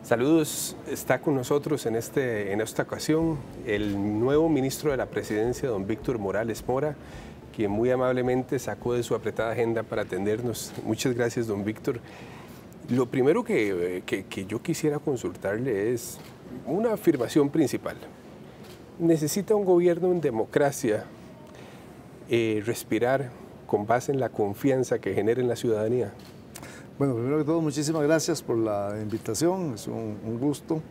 Saludos, está con nosotros en esta ocasión el nuevo ministro de la Presidencia, don Víctor Morales Mora, quien muy amablemente sacó de su apretada agenda para atendernos. Muchas gracias, don Víctor. Lo primero que yo quisiera consultarle es una afirmación principal. ¿Necesita un gobierno en democracia respirar con base en la confianza que genera en la ciudadanía? Bueno, primero que todo, muchísimas gracias por la invitación, es un gusto.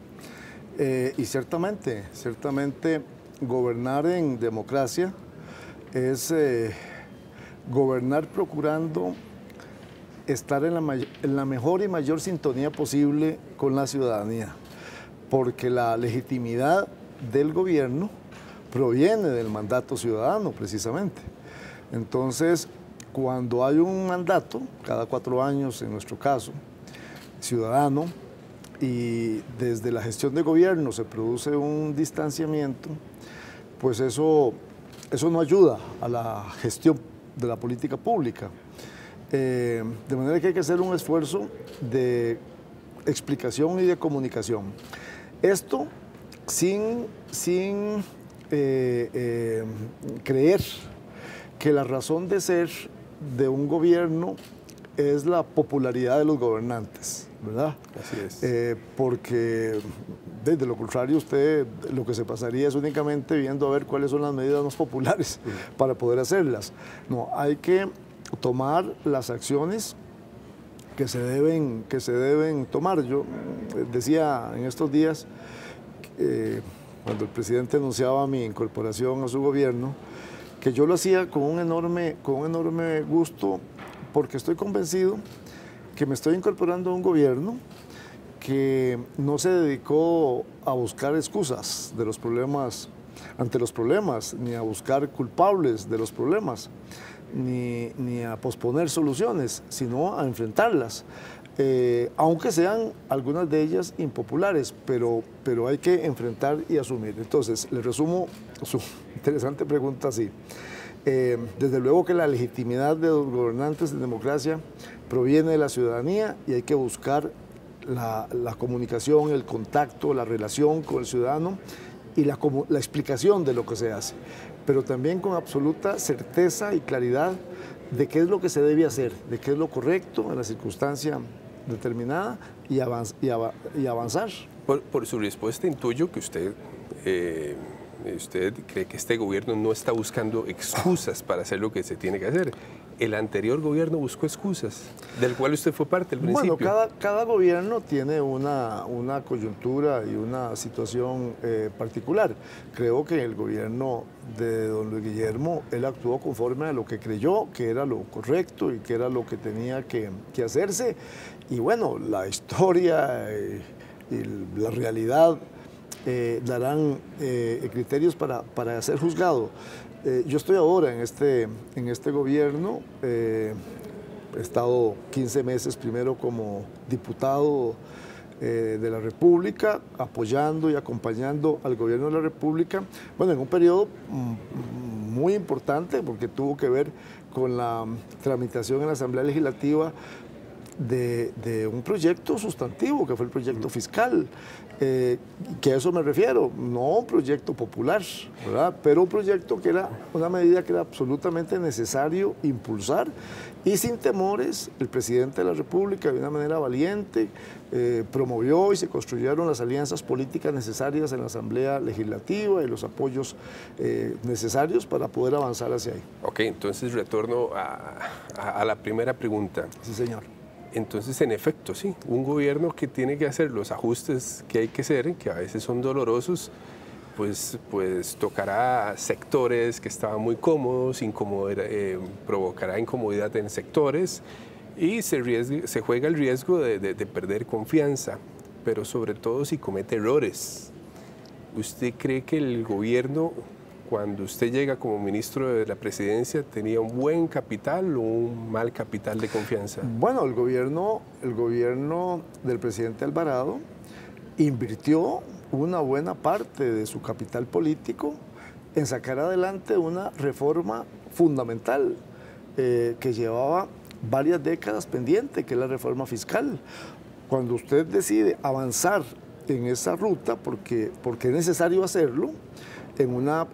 Y ciertamente gobernar en democracia es gobernar procurando estar en la mejor y mayor sintonía posible con la ciudadanía, porque la legitimidad del gobierno proviene del mandato ciudadano, precisamente. Entonces, cuando hay un mandato, cada 4 años en nuestro caso, ciudadano, y desde la gestión de gobierno se produce un distanciamiento, pues eso no ayuda a la gestión de la política pública. De manera que hay que hacer un esfuerzo de explicación y de comunicación. Esto sin creer que la razón de ser de un gobierno es la popularidad de los gobernantes, ¿verdad? Así es. Porque de lo contrario usted lo que se pasaría es únicamente viendo a ver cuáles son las medidas más populares para poder hacerlas. No, hay que tomar las acciones que se deben tomar. Yo decía en estos días, cuando el presidente anunciaba mi incorporación a su gobierno, que yo lo hacía con un enorme gusto, porque estoy convencido que me estoy incorporando a un gobierno que no se dedicó a buscar excusas de los problemas, ante los problemas, ni a buscar culpables de los problemas, ni a posponer soluciones, sino a enfrentarlas. Aunque sean algunas de ellas impopulares, pero hay que enfrentar y asumir. Entonces, le resumo su interesante pregunta así. Desde luego que la legitimidad de los gobernantes en democracia proviene de la ciudadanía y hay que buscar la comunicación, el contacto, la relación con el ciudadano y la explicación de lo que se hace, pero también con absoluta certeza y claridad de qué es lo que se debe hacer, de qué es lo correcto en la circunstancia determinada y avanzar. Por su respuesta intuyo que usted cree que este gobierno no está buscando excusas para hacer lo que se tiene que hacer. El anterior gobierno buscó excusas, del cual usted fue parte al principio. Bueno, cada gobierno tiene una coyuntura y una situación particular. Creo que el gobierno de don Luis Guillermo, él actuó conforme a lo que creyó que era lo correcto y que era lo que tenía que hacerse. Y bueno, la historia y la realidad darán criterios para ser juzgado. Yo estoy ahora en este gobierno, he estado 15 meses primero como diputado de la República, apoyando y acompañando al gobierno de la República, bueno, en un periodo muy importante porque tuvo que ver con la tramitación en la Asamblea Legislativa de un proyecto sustantivo, que fue el proyecto fiscal, que a eso me refiero, no un proyecto popular, ¿verdad? Pero un proyecto que era una medida que era absolutamente necesario impulsar y sin temores el presidente de la República de una manera valiente promovió y se construyeron las alianzas políticas necesarias en la Asamblea Legislativa y los apoyos necesarios para poder avanzar hacia ahí. Ok, entonces retorno a la primera pregunta. Sí, señor. Entonces, en efecto, sí, un gobierno que tiene que hacer los ajustes que hay que hacer, que a veces son dolorosos, pues tocará sectores que estaban muy cómodos, provocará incomodidad en sectores y se juega el riesgo de perder confianza, pero sobre todo si comete errores. ¿Usted cree que el gobierno, cuando usted llega como ministro de la Presidencia, tenía un buen capital o un mal capital de confianza? Bueno, el gobierno del presidente Alvarado invirtió una buena parte de su capital político en sacar adelante una reforma fundamental que llevaba varias décadas pendiente, que es la reforma fiscal. cuando usted decide avanzar en esa ruta, porque es necesario hacerlo, en una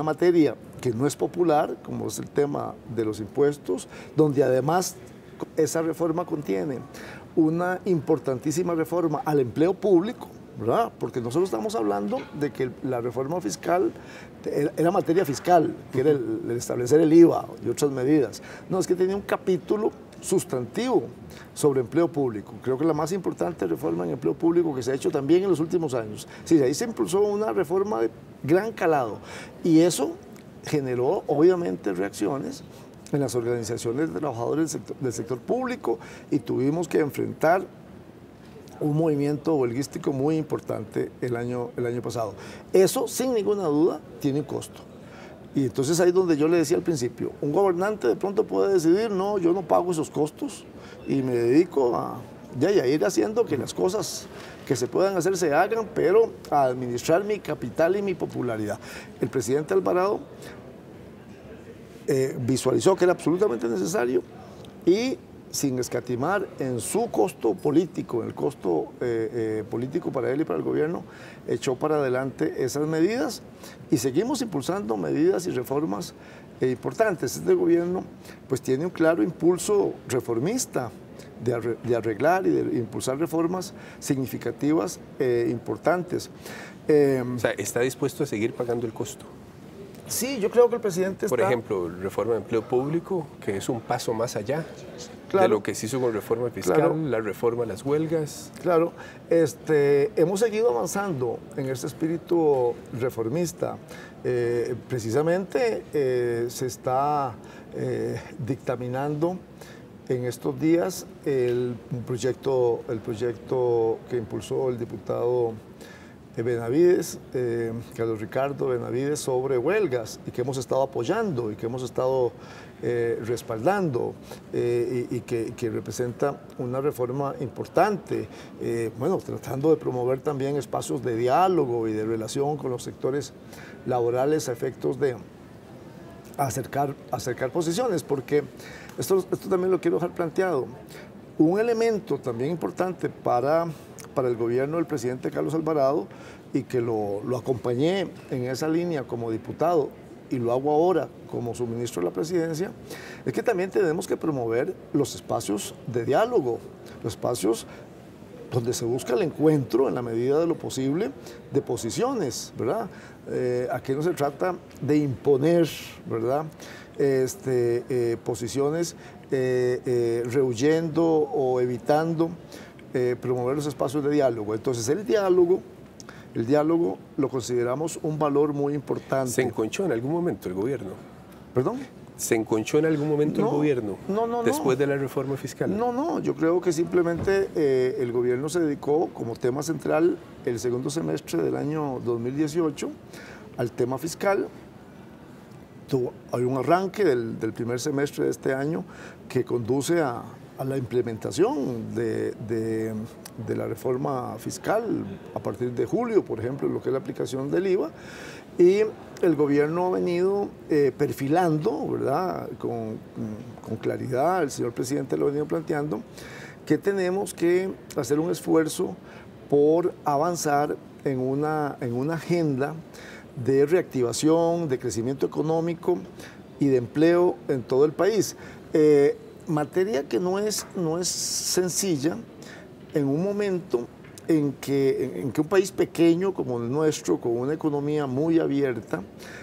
materia que no es popular, como es el tema de los impuestos, donde además esa reforma contiene una importantísima reforma al empleo público, ¿verdad? Porque nosotros estamos hablando de que la reforma fiscal era materia fiscal, que era el establecer el IVA y otras medidas. No, es que tenía un capítulo sustantivo sobre empleo público. Creo que la más importante reforma en empleo público que se ha hecho también en los últimos años. Sí, ahí se impulsó una reforma de gran calado y eso generó obviamente reacciones en las organizaciones de trabajadores del sector público y tuvimos que enfrentar un movimiento huelguístico muy importante el año pasado. Eso, sin ninguna duda, tiene un costo. Y entonces ahí es donde yo le decía al principio, un gobernante de pronto puede decidir, no, yo no pago esos costos y me dedico a ir haciendo que las cosas que se puedan hacer se hagan, pero a administrar mi capital y mi popularidad. El presidente Alvarado visualizó que era absolutamente necesario y sin escatimar en su costo político, en el costo político para él y para el gobierno, echó para adelante esas medidas y seguimos impulsando medidas y reformas importantes. Este gobierno pues tiene un claro impulso reformista de arreglar y de impulsar reformas significativas importantes. O sea, ¿está dispuesto a seguir pagando el costo? Sí, yo creo que el presidente Por ejemplo, reforma de empleo público, que es un paso más allá de lo que se hizo con reforma fiscal, la reforma a las huelgas. Claro, hemos seguido avanzando en este espíritu reformista. Precisamente se está dictaminando en estos días el proyecto que impulsó el diputado Benavides, Carlos Ricardo Benavides, sobre huelgas y que hemos estado apoyando y que hemos estado respaldando y que representa una reforma importante, bueno, tratando de promover también espacios de diálogo y de relación con los sectores laborales a efectos de acercar posiciones, porque esto también lo quiero dejar planteado. Un elemento también importante para el gobierno del presidente Carlos Alvarado y que lo acompañé en esa línea como diputado y lo hago ahora como suministro de la presidencia, es que también tenemos que promover los espacios de diálogo, los espacios donde se busca el encuentro en la medida de lo posible de posiciones, ¿verdad? Aquí no se trata de imponer, ¿verdad? Posiciones rehuyendo o evitando promover los espacios de diálogo. Entonces el diálogo lo consideramos un valor muy importante. ¿Se enconchó en algún momento el gobierno? ¿Perdón? ¿Se enconchó en algún momento el gobierno después de la reforma fiscal? No, yo creo que simplemente el gobierno se dedicó como tema central el segundo semestre del año 2018 al tema fiscal. Hay un arranque del primer semestre de este año que conduce a la implementación de la reforma fiscal a partir de julio, por ejemplo, lo que es la aplicación del IVA, y el gobierno ha venido perfilando, ¿verdad? Con claridad, el señor presidente lo ha venido planteando, que tenemos que hacer un esfuerzo por avanzar en una agenda de reactivación, de crecimiento económico y de empleo en todo el país. Materia que no es sencilla en un momento en que un país pequeño como el nuestro, con una economía muy abierta,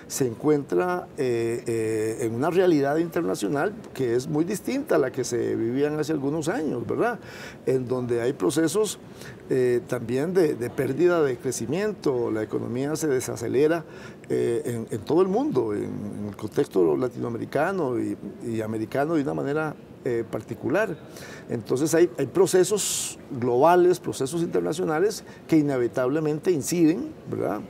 se encuentra en una realidad internacional que es muy distinta a la que se vivían hace algunos años, ¿verdad? En donde hay procesos también de pérdida de crecimiento, la economía se desacelera en todo el mundo, en el contexto latinoamericano y americano de una manera particular. Entonces hay procesos globales, procesos internacionales que inevitablemente inciden, ¿verdad?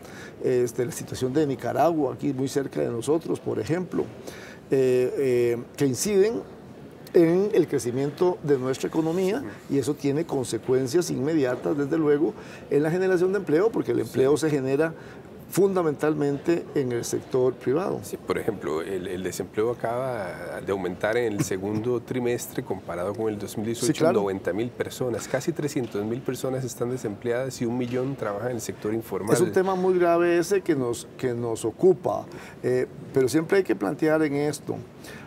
La situación de Nicaragua, aquí muy cerca de nosotros, por ejemplo, que inciden en el crecimiento de nuestra economía y eso tiene consecuencias inmediatas, desde luego, en la generación de empleo, porque el empleo se genera fundamentalmente en el sector privado. Sí, por ejemplo, el desempleo acaba de aumentar en el segundo trimestre comparado con el 2018, Sí, claro. 90.000 personas, casi 300.000 personas están desempleadas y 1 millón trabaja en el sector informal. Es un tema muy grave ese que nos ocupa, pero siempre hay que plantear en esto,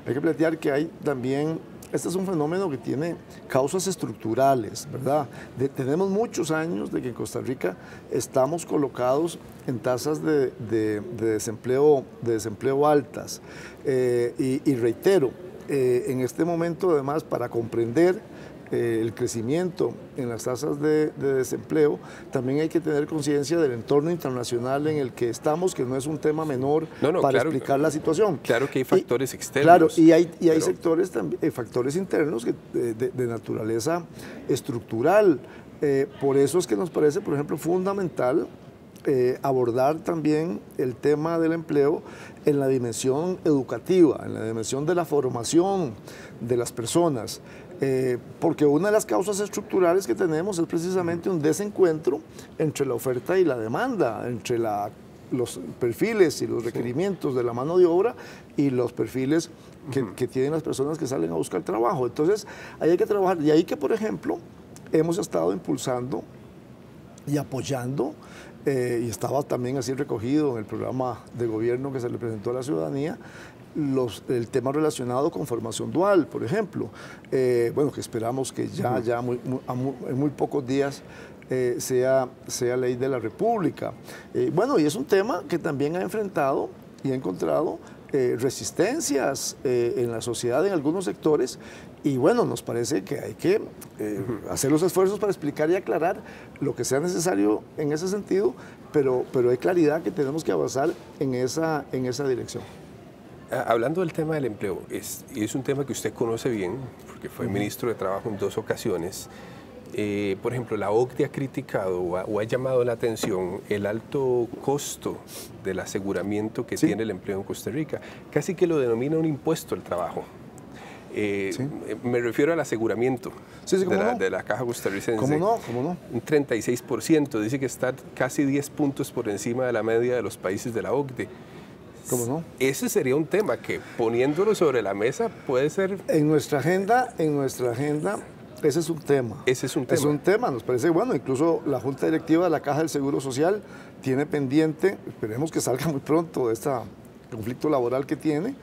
hay que plantear que hay también, este es un fenómeno que tiene causas estructurales, ¿verdad? Tenemos muchos años de que en Costa Rica estamos colocados en tasas de desempleo altas. Y reitero, en este momento además para comprender el crecimiento en las tasas de desempleo, también hay que tener conciencia del entorno internacional en el que estamos, que no es un tema menor para claro, explicar la situación. Claro que hay factores externos. Claro, y hay sectores, factores internos de naturaleza estructural. Por eso es que nos parece, por ejemplo, fundamental abordar también el tema del empleo en la dimensión educativa, en la dimensión de la formación de las personas. Porque una de las causas estructurales que tenemos es precisamente un desencuentro entre la oferta y la demanda, entre los perfiles y los requerimientos de la mano de obra y los perfiles que tienen las personas que salen a buscar trabajo. Entonces, ahí hay que trabajar. Y ahí que, por ejemplo, hemos estado impulsando y apoyando, y estaba también así recogido en el programa de gobierno que se le presentó a la ciudadanía, el tema relacionado con formación dual, por ejemplo. Bueno, que esperamos que ya en muy pocos días sea ley de la República. Bueno, y es un tema que también ha enfrentado y ha encontrado resistencias en la sociedad en algunos sectores, y bueno, nos parece que hay que hacer los esfuerzos para explicar y aclarar lo que sea necesario en ese sentido, pero hay claridad que tenemos que avanzar en esa dirección. Hablando del tema del empleo, es un tema que usted conoce bien, porque fue ministro de Trabajo en 2 ocasiones. Por ejemplo, la OCDE ha criticado o ha llamado la atención el alto costo del aseguramiento que tiene el empleo en Costa Rica. Casi que lo denomina un impuesto al trabajo. Me refiero al aseguramiento de la Caja Costarricense. ¿Cómo no? Un 36%, dice que está casi 10 puntos por encima de la media de los países de la OCDE. ¿Cómo no? Ese sería un tema que, poniéndolo sobre la mesa, puede ser... En nuestra agenda, ese es un tema. Ese es un tema. Es un tema, nos parece, bueno, incluso la Junta Directiva de la Caja del Seguro Social tiene pendiente, esperemos que salga muy pronto de este conflicto laboral que tiene,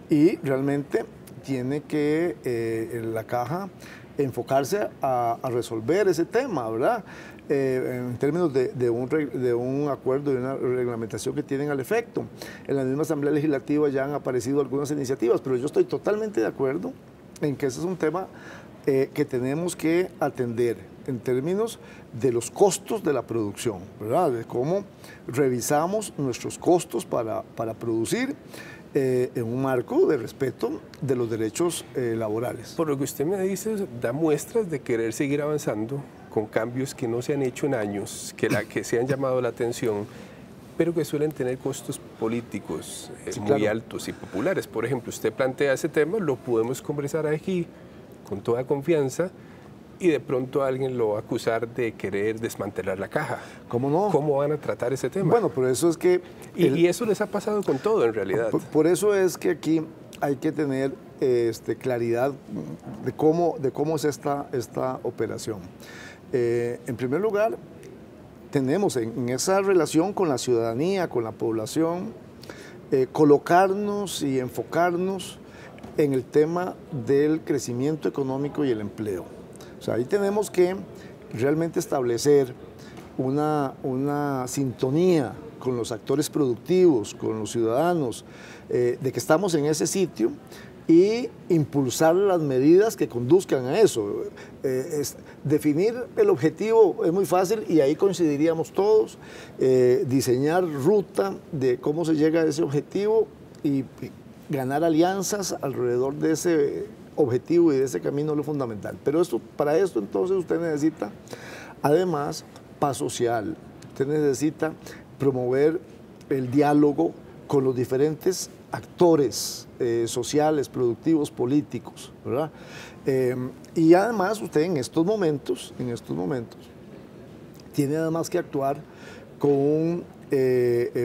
y realmente tiene que la Caja enfocarse a resolver ese tema, ¿verdad? En términos de un acuerdo y una reglamentación que tienen al efecto. En la misma Asamblea Legislativa ya han aparecido algunas iniciativas, pero yo estoy totalmente de acuerdo en que ese es un tema que tenemos que atender en términos de los costos de la producción, ¿verdad? De cómo revisamos nuestros costos para producir en un marco de respeto de los derechos laborales. Por lo que usted me dice, da muestras de querer seguir avanzando con cambios que no se han hecho en años, que se han llamado la atención, pero que suelen tener costos políticos muy altos y populares. Por ejemplo, usted plantea ese tema, lo podemos conversar aquí con toda confianza, y de pronto alguien lo va a acusar de querer desmantelar la Caja. ¿Cómo no? ¿Cómo van a tratar ese tema? Bueno, por eso es que... Y eso les ha pasado con todo, en realidad. Por eso es que aquí hay que tener claridad de cómo es esta operación. En primer lugar, tenemos en esa relación con la ciudadanía, con la población, colocarnos y enfocarnos en el tema del crecimiento económico y el empleo. O sea, ahí tenemos que realmente establecer una sintonía con los actores productivos, con los ciudadanos, de que estamos en ese sitio, y impulsar las medidas que conduzcan a eso. Definir el objetivo es muy fácil y ahí coincidiríamos todos, diseñar ruta de cómo se llega a ese objetivo y ganar alianzas alrededor de ese objetivo y de ese camino es lo fundamental. Pero para esto entonces usted necesita, además, paz social. Usted necesita promover el diálogo con los diferentes actores sociales, productivos, políticos, ¿verdad? Y además usted en estos momentos, tiene además que actuar con un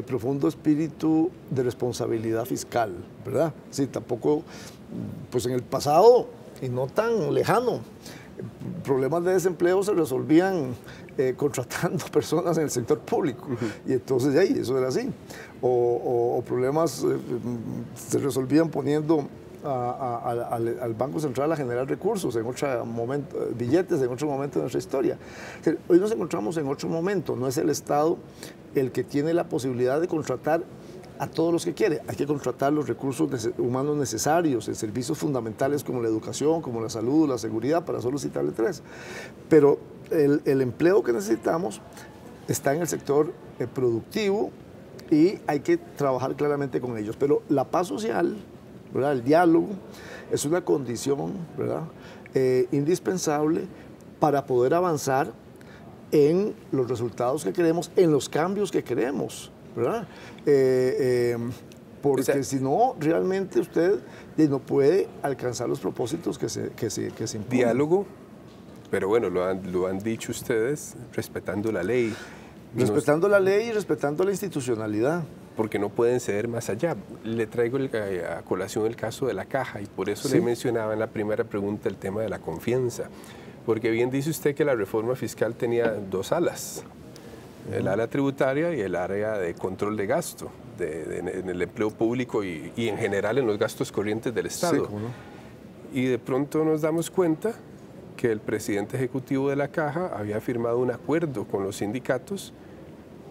profundo espíritu de responsabilidad fiscal, ¿verdad? Sí, tampoco, pues en el pasado, y no tan lejano, problemas de desempleo se resolvían contratando personas en el sector público. Y entonces, eso era así. O problemas se resolvían poniendo al Banco Central a generar recursos en otro momento, billetes en otro momento de nuestra historia. Hoy nos encontramos en otro momento. No es el Estado el que tiene la posibilidad de contratar a todos los que quiere. Hay que contratar los recursos humanos necesarios en servicios fundamentales como la educación, como la salud, la seguridad, para solo citarle tres. Pero el empleo que necesitamos está en el sector productivo y hay que trabajar claramente con ellos. Pero la paz social, ¿verdad?, el diálogo, es una condición, ¿verdad?, indispensable para poder avanzar en los resultados que queremos, en los cambios que queremos, ¿verdad? Porque si no, realmente usted no puede alcanzar los propósitos que se imponen. Diálogo, pero bueno, lo han dicho ustedes, respetando la ley. Respetando la ley y respetando la institucionalidad. Porque no pueden ceder más allá. Le traigo a colación el caso de la Caja y por eso le mencionaba en la primera pregunta el tema de la confianza. Porque bien dice usted que la reforma fiscal tenía dos alas, el ala tributaria y el área de control de gasto en el empleo público y en general en los gastos corrientes del Estado. Sí, ¿cómo no? Y de pronto nos damos cuenta que el presidente ejecutivo de la Caja había firmado un acuerdo con los sindicatos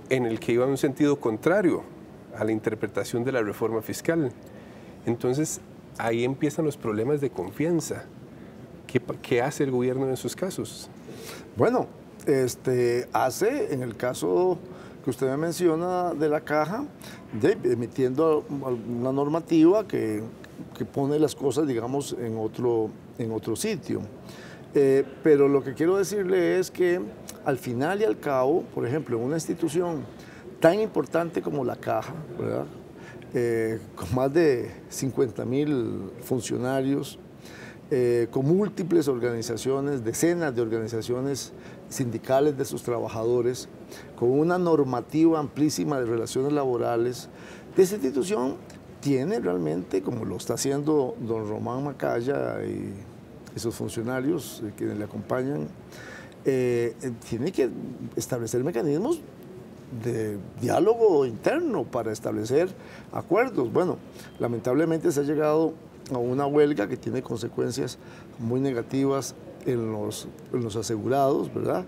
en el que iba en un sentido contrario a la interpretación de la reforma fiscal. Entonces, ahí empiezan los problemas de confianza. ¿Qué hace el gobierno en esos casos? Bueno, hace, en el caso que usted me menciona de la Caja, emitiendo una normativa que pone las cosas, digamos, en otro sitio. Pero lo que quiero decirle es que al final y al cabo, por ejemplo, en una institución tan importante como la Caja, ¿verdad?, con más de 50.000 funcionarios, con múltiples organizaciones, decenas de organizaciones sindicales de sus trabajadores, con una normativa amplísima de relaciones laborales, esa institución tiene realmente, como lo está haciendo don Román Macaya y sus funcionarios quienes le acompañan, tiene que establecer mecanismos de diálogo interno para establecer acuerdos. Bueno, lamentablemente se ha llegado a una huelga que tiene consecuencias muy negativas en los asegurados, ¿verdad?,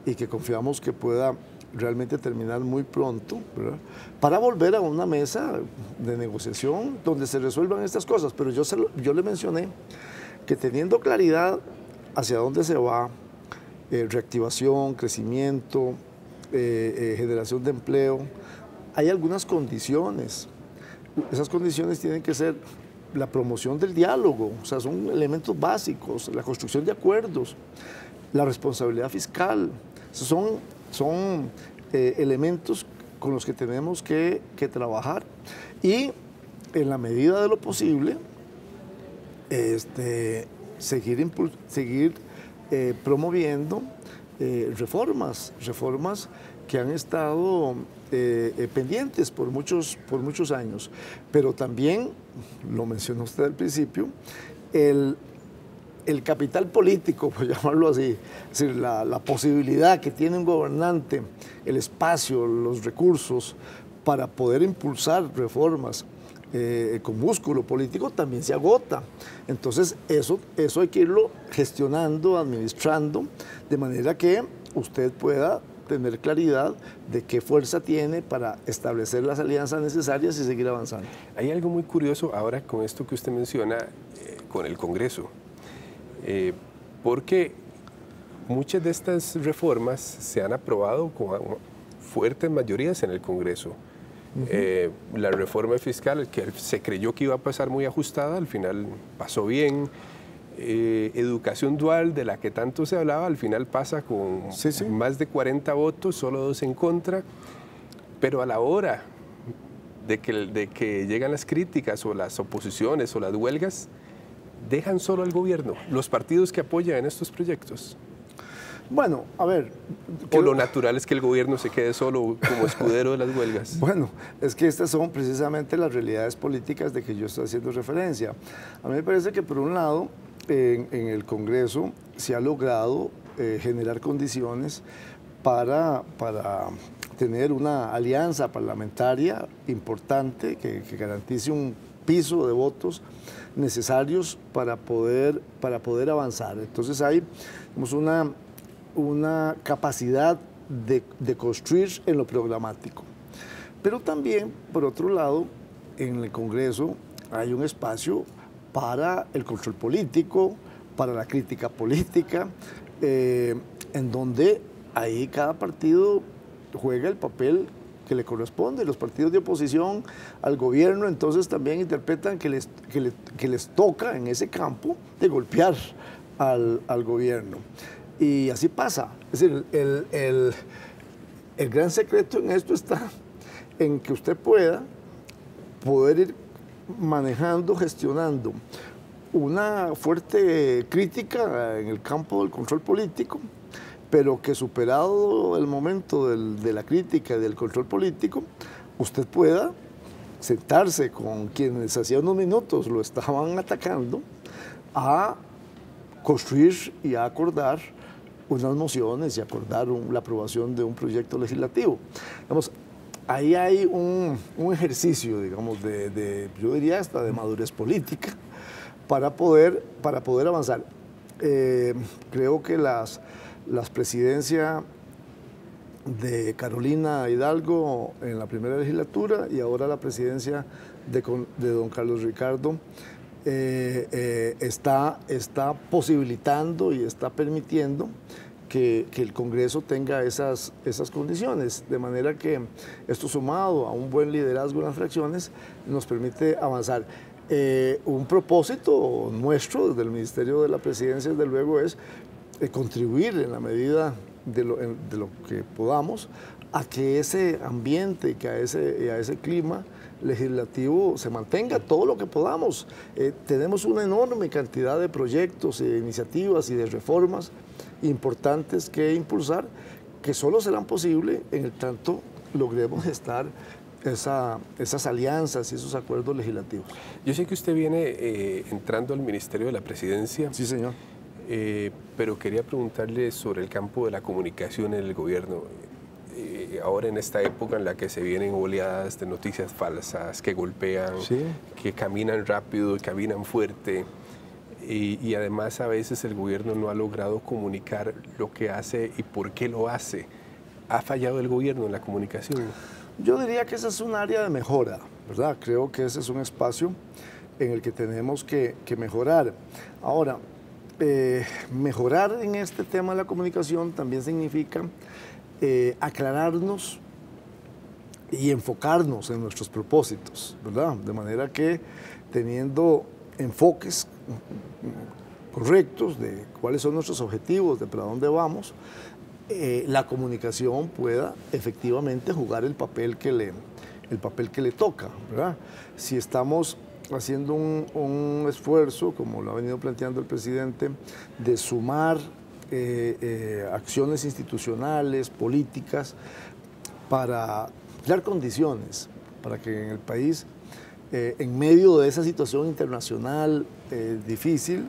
y que confiamos que pueda realmente terminar muy pronto, ¿verdad?, para volver a una mesa de negociación donde se resuelvan estas cosas. Pero yo le mencioné que teniendo claridad hacia dónde se va, reactivación, crecimiento, generación de empleo, hay algunas condiciones. Esas condiciones tienen que ser la promoción del diálogo, o sea, son elementos básicos, la construcción de acuerdos, la responsabilidad fiscal, son elementos con los que tenemos que trabajar y en la medida de lo posible seguir promoviendo reformas que han estado pendientes por muchos años. Pero también, lo mencionó usted al principio, el capital político, por llamarlo así, es decir, la posibilidad que tiene un gobernante, el espacio, los recursos para poder impulsar reformas con músculo político también se agota. Entonces eso hay que irlo gestionando, administrando, de manera que usted pueda tener claridad de qué fuerza tiene para establecer las alianzas necesarias y seguir avanzando. Hay algo muy curioso ahora con esto que usted menciona con el Congreso, porque muchas de estas reformas se han aprobado con fuertes mayorías en el Congreso. La reforma fiscal, que se creyó que iba a pasar muy ajustada, al final pasó bien. Educación dual, de la que tanto se hablaba, al final pasa con más de 40 votos, solo 2 en contra, pero a la hora de que llegan las críticas o las oposiciones o las huelgas, dejan solo al gobierno, los partidos que apoyan estos proyectos. Bueno, a ver. ¿O lo natural es que el gobierno se quede solo como escudero de las huelgas? Bueno, es que estas son precisamente las realidades políticas de que yo estoy haciendo referencia. A mí me parece que por un lado, en el Congreso se ha logrado generar condiciones para tener una alianza parlamentaria importante que garantice un piso de votos necesarios para poder avanzar. Entonces hay una capacidad de construir en lo programático. Pero también, por otro lado, en el Congreso hay un espacio para el control político, para la crítica política, en donde ahí cada partido juega el papel que le corresponde. Los partidos de oposición al gobierno entonces también interpretan que les toca en ese campo de golpear al gobierno. Y así pasa. Es decir, el gran secreto en esto está en que usted poder ir manejando, gestionando una fuerte crítica en el campo del control político, pero que superado el momento de la crítica y del control político, usted pueda sentarse con quienes hacía unos minutos lo estaban atacando a construir y a acordar unas mociones y acordar la aprobación de un proyecto legislativo. Digamos, ahí hay un ejercicio, digamos, yo diría hasta de madurez política para poder avanzar. Creo que las presidencias de Carolina Hidalgo en la primera legislatura y ahora la presidencia de don Carlos Ricardo está posibilitando y está permitiendo que el Congreso tenga esas condiciones, de manera que esto sumado a un buen liderazgo en las fracciones nos permite avanzar. Un propósito nuestro desde el Ministerio de la Presidencia, desde luego, es contribuir en la medida de lo que podamos a que ese ambiente y a ese clima legislativo se mantenga todo lo que podamos. Tenemos una enorme cantidad de proyectos, de iniciativas y de reformas importantes que impulsar, que solo serán posibles en el tanto logremos gestar esas alianzas y esos acuerdos legislativos. Yo sé que usted viene entrando al Ministerio de la Presidencia. Sí, señor. Pero quería preguntarle sobre el campo de la comunicación en el gobierno. Ahora en esta época en la que se vienen oleadas de noticias falsas, que golpean, sí, que caminan rápido, que caminan fuerte, y además a veces el gobierno no ha logrado comunicar lo que hace y por qué lo hace. ¿Ha fallado el gobierno en la comunicación? Yo diría que esa es un área de mejora, ¿verdad? Creo que ese es un espacio en el que tenemos que mejorar. Ahora, mejorar en este tema de la comunicación también significa aclararnos y enfocarnos en nuestros propósitos, ¿verdad? De manera que teniendo enfoques correctos de cuáles son nuestros objetivos, de para dónde vamos, la comunicación pueda efectivamente jugar el papel que le toca, ¿verdad? Si estamos haciendo un esfuerzo, como lo ha venido planteando el presidente, de sumar acciones institucionales, políticas, para crear condiciones para que en el país, en medio de esa situación internacional difícil,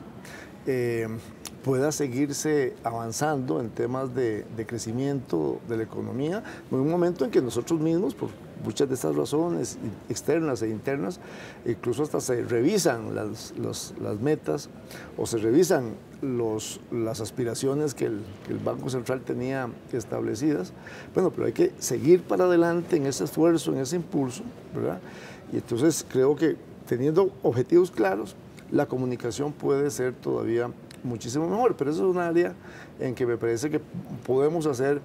pueda seguirse avanzando en temas de crecimiento de la economía, en un momento en que nosotros mismos, por muchas de estas razones externas e internas, incluso hasta se revisan las metas o se revisan las aspiraciones que el Banco Central tenía establecidas. Bueno, pero hay que seguir para adelante en ese esfuerzo, en ese impulso, ¿verdad? Y entonces creo que teniendo objetivos claros, la comunicación puede ser todavía muchísimo mejor, pero eso es un área en que me parece que podemos hacer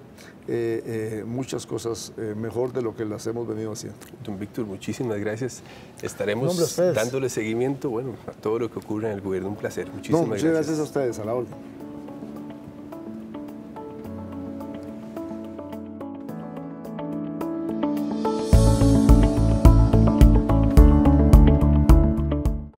muchas cosas mejor de lo que las hemos venido haciendo. Don Víctor, muchísimas gracias. Estaremos dándole seguimiento, bueno, a todo lo que ocurre en el gobierno. Un placer. Muchísimas gracias. Muchas gracias a ustedes, a la orden.